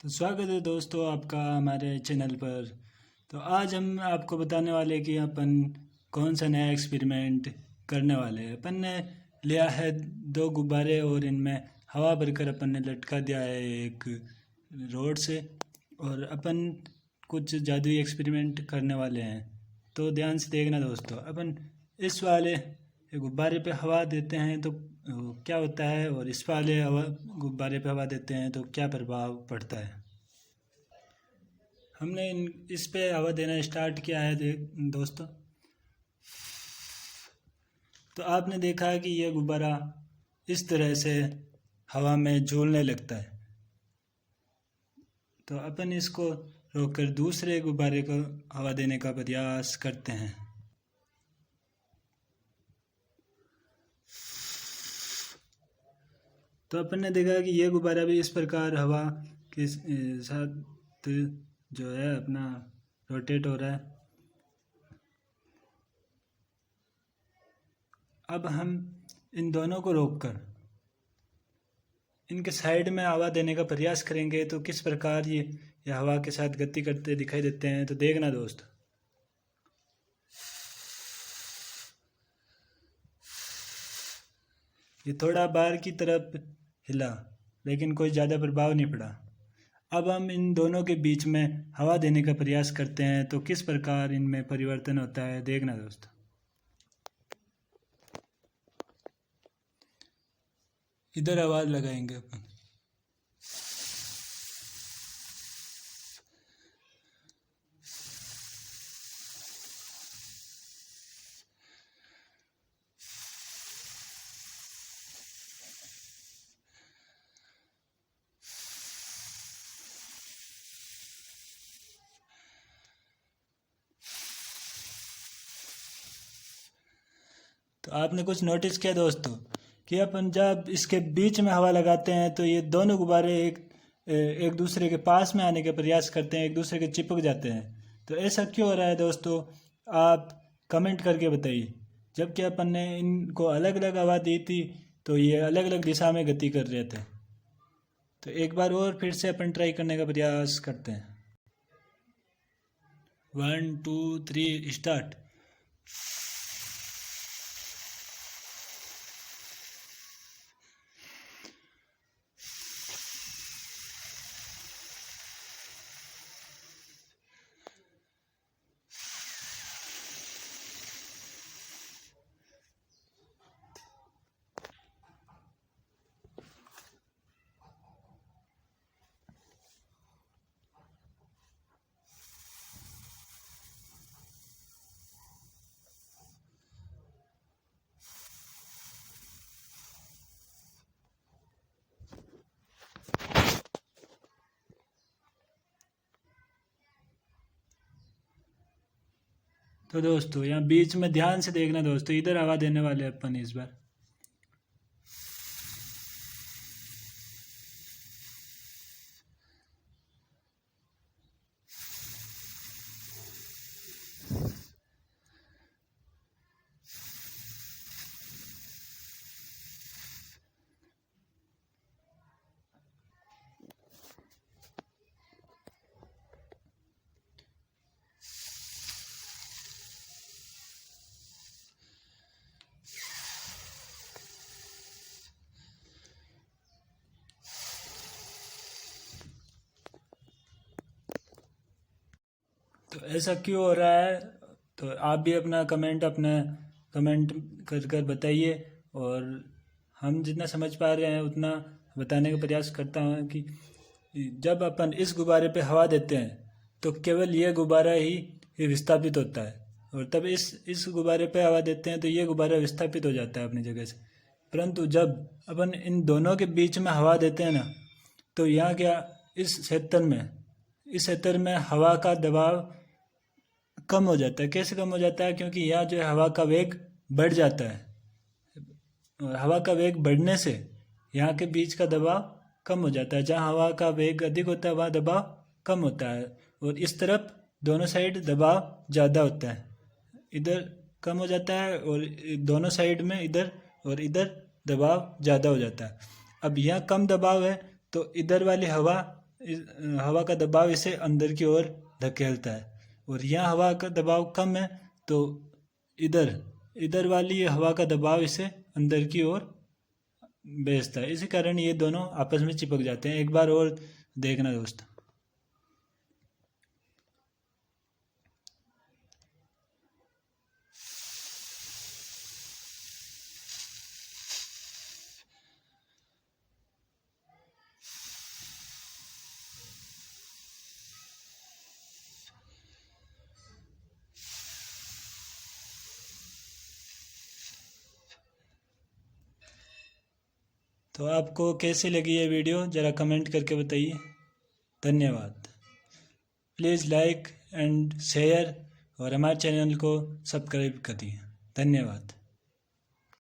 तो स्वागत है दोस्तों आपका हमारे चैनल पर। तो आज हम आपको बताने वाले कि अपन कौन सा नया एक्सपेरिमेंट करने वाले हैं। अपन ने लिया है दो गुब्बारे और इनमें हवा भरकर अपन ने लटका दिया है एक रोड से, और अपन कुछ जादुई एक्सपेरिमेंट करने वाले हैं। तो ध्यान से देखना दोस्तों। अपन इस वाले गुब्बारे पे हवा देते हैं तो क्या होता है, और इस वाले हवा गुब्बारे पे हवा देते हैं तो क्या प्रभाव पड़ता है। हमने इस पे हवा देना स्टार्ट किया है दोस्तों। तो आपने देखा है कि यह गुब्बारा इस तरह से हवा में झूलने लगता है। तो अपन इसको रोककर दूसरे गुब्बारे को हवा देने का प्रयास करते हैं। तो अपन ने देखा कि यह गुब्बारा भी इस प्रकार हवा के साथ जो है अपना रोटेट हो रहा है। अब हम इन दोनों को रोककर इनके साइड में हवा देने का प्रयास करेंगे तो किस प्रकार ये हवा के साथ गति करते दिखाई देते हैं। तो देखना दोस्त। ये थोड़ा बाहर की तरफ हिला लेकिन कोई ज़्यादा प्रभाव नहीं पड़ा। अब हम इन दोनों के बीच में हवा देने का प्रयास करते हैं तो किस प्रकार इनमें परिवर्तन होता है। देखना दोस्त। इधर आवाज़ लगाएंगे अपन। तो आपने कुछ नोटिस किया दोस्तों कि अपन जब इसके बीच में हवा लगाते हैं तो ये दोनों गुब्बारे एक दूसरे के पास में आने का प्रयास करते हैं, एक दूसरे के चिपक जाते हैं। तो ऐसा क्यों हो रहा है दोस्तों, आप कमेंट करके बताइए। जबकि अपन ने इनको अलग अलग हवा दी थी तो ये अलग अलग दिशा में गति कर रहे थे। तो एक बार और फिर से अपन ट्राई करने का प्रयास करते हैं। 1 2 3 स्टार्ट। तो दोस्तों यहाँ बीच में ध्यान से देखना दोस्तों, इधर हवा देने वाले अपन इस बार। तो ऐसा क्यों हो रहा है, तो आप भी अपना कमेंट कर कर बताइए, और हम जितना समझ पा रहे हैं उतना बताने का प्रयास करता हूँ कि जब अपन इस गुब्बारे पे हवा देते हैं तो केवल ये गुब्बारा ही विस्थापित होता है, और तब इस गुब्बारे पे हवा देते हैं तो ये गुब्बारा विस्थापित हो जाता है अपनी जगह से। परंतु जब अपन इन दोनों के बीच में हवा देते हैं ना, तो यहाँ क्या इस क्षेत्र में हवा का दबाव कम हो जाता है। कैसे कम हो जाता है, क्योंकि यहाँ जो है हवा का वेग बढ़ जाता है, और हवा का वेग बढ़ने से यहाँ के बीच का दबाव कम हो जाता है। जहाँ हवा का वेग अधिक होता है वहाँ दबाव कम होता है, और इस तरफ दोनों साइड दबाव ज़्यादा होता है। इधर कम हो जाता है और दोनों साइड में इधर और इधर दबाव ज़्यादा हो जाता है। अब यहाँ कम दबाव है तो इधर वाली हवा हवा का दबाव इसे अंदर की ओर धकेलता है, और यहाँ हवा का दबाव कम है तो इधर वाली ये हवा का दबाव इसे अंदर की ओर भेजता है। इसी कारण ये दोनों आपस में चिपक जाते हैं। एक बार और देखना दोस्त। तो आपको कैसी लगी ये वीडियो ज़रा कमेंट करके बताइए। धन्यवाद। प्लीज़ लाइक एंड शेयर और हमारे चैनल को सब्सक्राइब करिए। धन्यवाद।